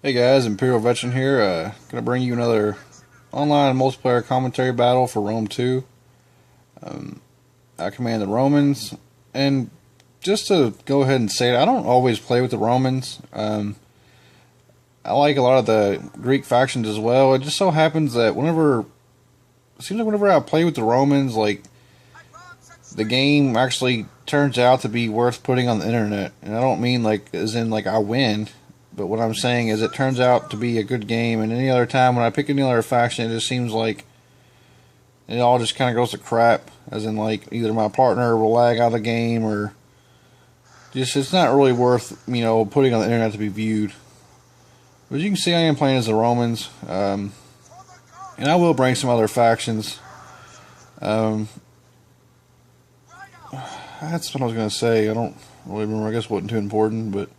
Hey guys, Imperial Veteran here. Gonna bring you another online multiplayer commentary battle for Rome 2. I command the Romans, and just to go ahead and say it, I don't always play with the Romans. I like a lot of the Greek factions as well. It just so happens that it seems like whenever I play with the Romans, like the game actually turns out to be worth putting on the internet. And I don't mean like as in like I win. But what I'm saying is it turns out to be a good game, and any other time when I pick any other faction, it just seems like it all just kind of goes to crap. As in, like, either my partner will lag out of the game, or just it's not really worth, putting on the internet to be viewed. But as you can see, I am playing as the Romans, and I will bring some other factions. Um, that's what I was going to say. I don't really remember. I guess it wasn't too important, but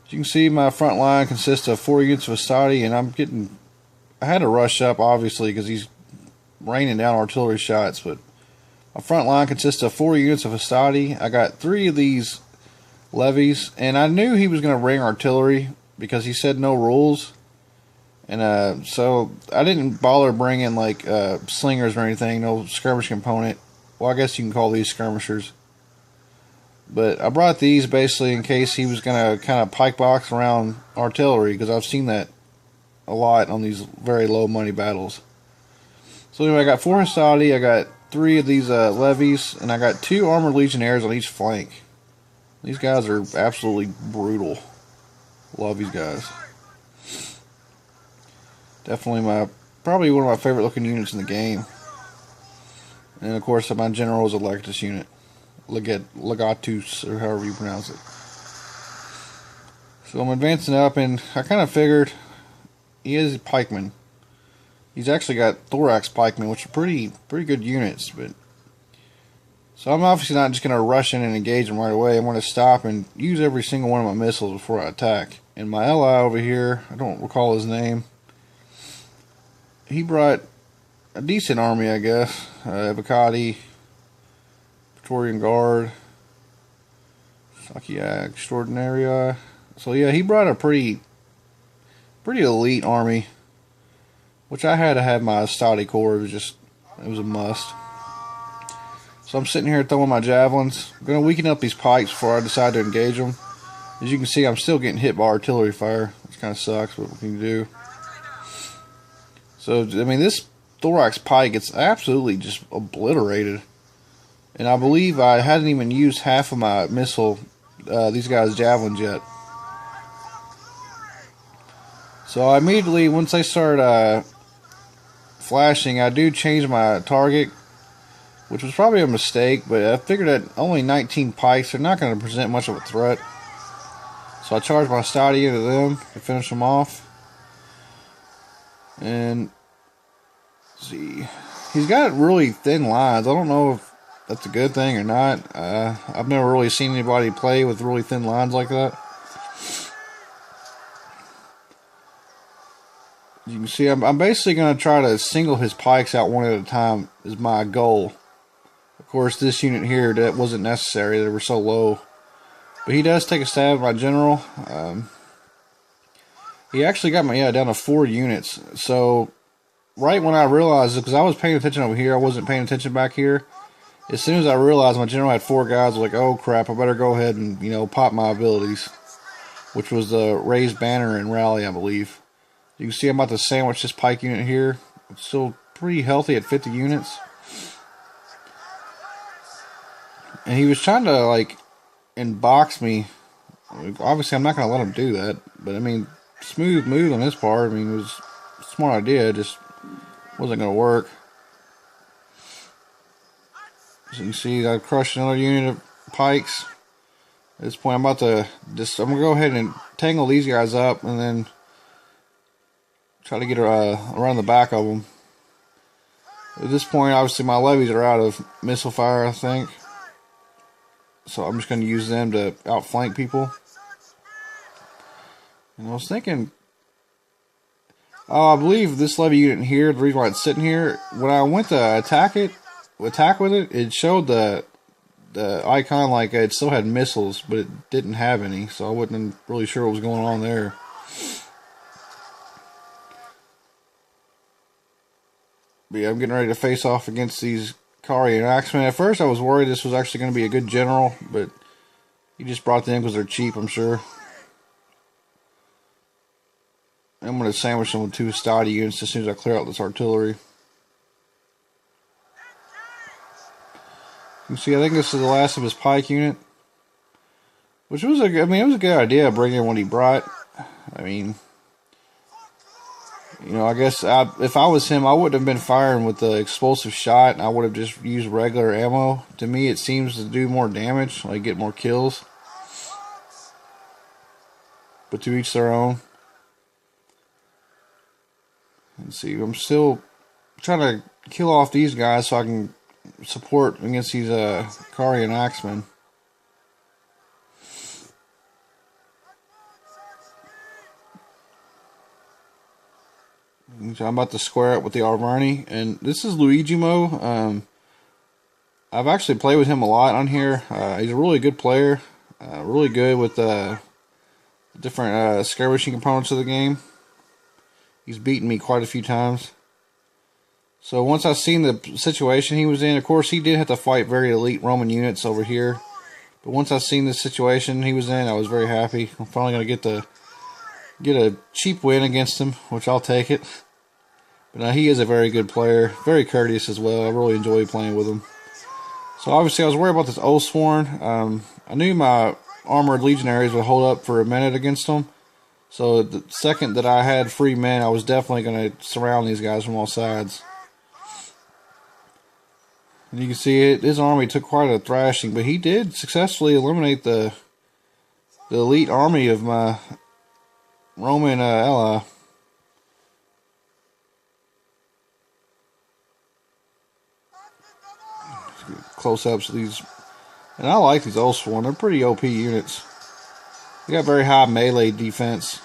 as you can see, my front line consists of 4 units of Astati, and I had to rush up, obviously, because he's raining down artillery shots, but my front line consists of 4 units of Astati. I got 3 of these levies, and I knew he was going to bring artillery because he said no rules, and so I didn't bother bringing, like, slingers or anything, no skirmish component. Well, I guess you can call these skirmishers. But I brought these basically in case he was going to kind of pike box around artillery, because I've seen that a lot on these very low money battles. So anyway, I got 4 Hastati, I got 3 of these levies, and I got 2 armored legionnaires on each flank. These guys are absolutely brutal. Love these guys. Definitely probably one of my favorite looking units in the game. And of course, my general is a Legatus unit. Legatus, or however you pronounce it. So I'm advancing up, and I kind of figured he is a pikeman. He's actually got thorax pikemen, which are pretty good units. But so I'm obviously not just going to rush in and engage him right away. I'm going to stop and use every single one of my missiles before I attack. And my ally over here, I don't recall his name. He brought a decent army, I guess. Evocati, Praetorian Guard, Sakia Extraordinaria. So yeah, he brought a pretty elite army, which I had to have my Astati Corps. It was a must. So I'm sitting here throwing my javelins. I'm going to weaken up these pikes before I decide to engage them. As you can see, I'm still getting hit by artillery fire, which kind of sucks, but what can you do? So, I mean, this thorax pike gets absolutely just obliterated. And I believe I hadn't even used half of my missile, these guys' javelins yet. So I immediately, once they start flashing, I do change my target, which was probably a mistake, but I figured that only 19 pikes are not going to present much of a threat. So I charged my Astati into them to finish them off. And let's see, he's got really thin lines. I don't know if that's a good thing or not. I've never really seen anybody play with really thin lines like that. You can see I'm basically going to try to single his pikes out one at a time is my goal. Of course, this unit here, that wasn't necessary. They were so low. But he does take a stab at my general. He actually got me down to 4 units. So right when I realized, because I was paying attention over here, I wasn't paying attention back here. As soon as I realized my general had 4 guys, I was like, oh crap, I better go ahead and, pop my abilities. Which was the raised banner and rally, I believe. You can see I'm about to sandwich this pike unit here. It's still pretty healthy at 50 units. And he was trying to, like, inbox me. Obviously, I'm not going to let him do that. But, I mean, smooth move on his part. I mean, it was a smart idea. It just wasn't going to work. As you can see, I crushed another unit of pikes. At this point, I'm going to go ahead and tangle these guys up and then try to get around the back of them. At this point, obviously, my levies are out of missile fire, I think. So I'm just going to use them to outflank people. And I was thinking, I believe this levy unit here, the reason why it's sitting here, when I went to attack with it, it showed the icon like it still had missiles, but it didn't have any, so I wasn't really sure what was going on there. But yeah, I'm getting ready to face off against these Kari and Axemen. At first, I was worried this was actually going to be a good general, but he just brought them because they're cheap, I'm sure. I'm going to sandwich them with 2 Stadi units as soon as I clear out this artillery. You can see, I think this is the last of his pike unit, which was it was a good idea bringing what he brought. I mean, you know, I guess if I was him, I wouldn't have been firing with the explosive shot, and I would have just used regular ammo. To me, it seems to do more damage, like get more kills. But to each their own. Let's see, I'm still trying to kill off these guys so I can support against these Kari and Axemen. So I'm about to square up with the Arverni, and this is Luigi Mo. I've actually played with him a lot on here. He's a really good player, really good with different skirmishing components of the game. He's beaten me quite a few times. So once I seen the situation he was in, of course he did have to fight very elite Roman units over here. But once I seen the situation he was in, I was very happy. I'm finally going to get a cheap win against him, which I'll take it. But now he is a very good player, very courteous as well. I really enjoy playing with him. So obviously I was worried about this Oathsworn. I knew my armored legionaries would hold up for a minute against him. So the second that I had free men, I was definitely going to surround these guys from all sides. And you can see it, his army took quite a thrashing, but he did successfully eliminate the elite army of my Roman ally. Close-ups of these, and I like these Oathsworn. They're pretty OP units. They got very high melee defense.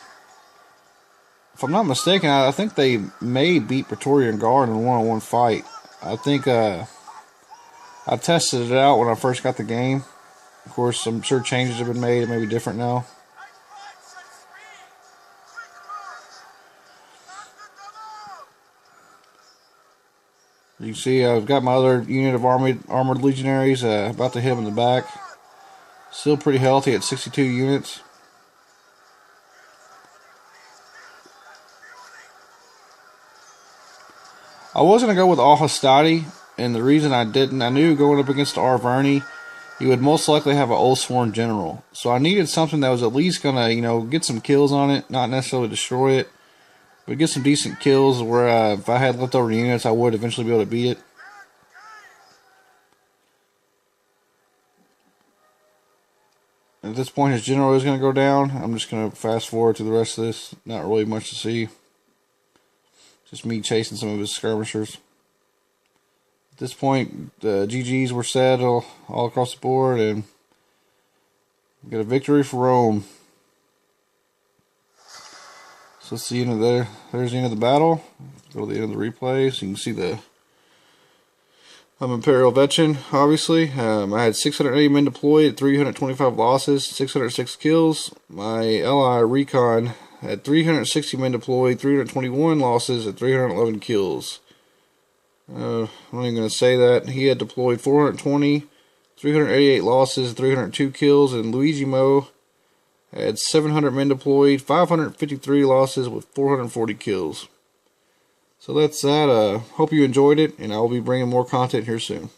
If I'm not mistaken, I think they may beat Praetorian Guard in a one-on-one fight. I think I tested it out when I first got the game. Of course, I'm sure changes have been made. It may be different now. You can see I've got my other unit of armored legionaries about to hit him in the back. Still pretty healthy at 62 units. I was going to go with all Hastati, and the reason I didn't, I knew going up against the Arverni, he would most likely have an Oathsworn general. So I needed something that was at least going to, you know, get some kills on it, not necessarily destroy it, but get some decent kills where if I had leftover units, I would eventually be able to beat it. At this point, his general is going to go down. I'm just going to fast forward to the rest of this. Not really much to see. Just me chasing some of his skirmishers. At this point, the GGs were said all across the board, and we got a victory for Rome. So that's the end of there. There's the end of the battle. Go to the end of the replay, so you can see the. I'm Imperial Veteran, obviously. I had 680 men deployed, 325 losses, 606 kills. My ally Recon had 360 men deployed, 321 losses, and 311 kills. I'm not even going to say that. He had deployed 420, 388 losses, 302 kills, and Luigi Mo had 700 men deployed, 553 losses with 440 kills. So that's that. Hope you enjoyed it, and I will be bringing more content here soon.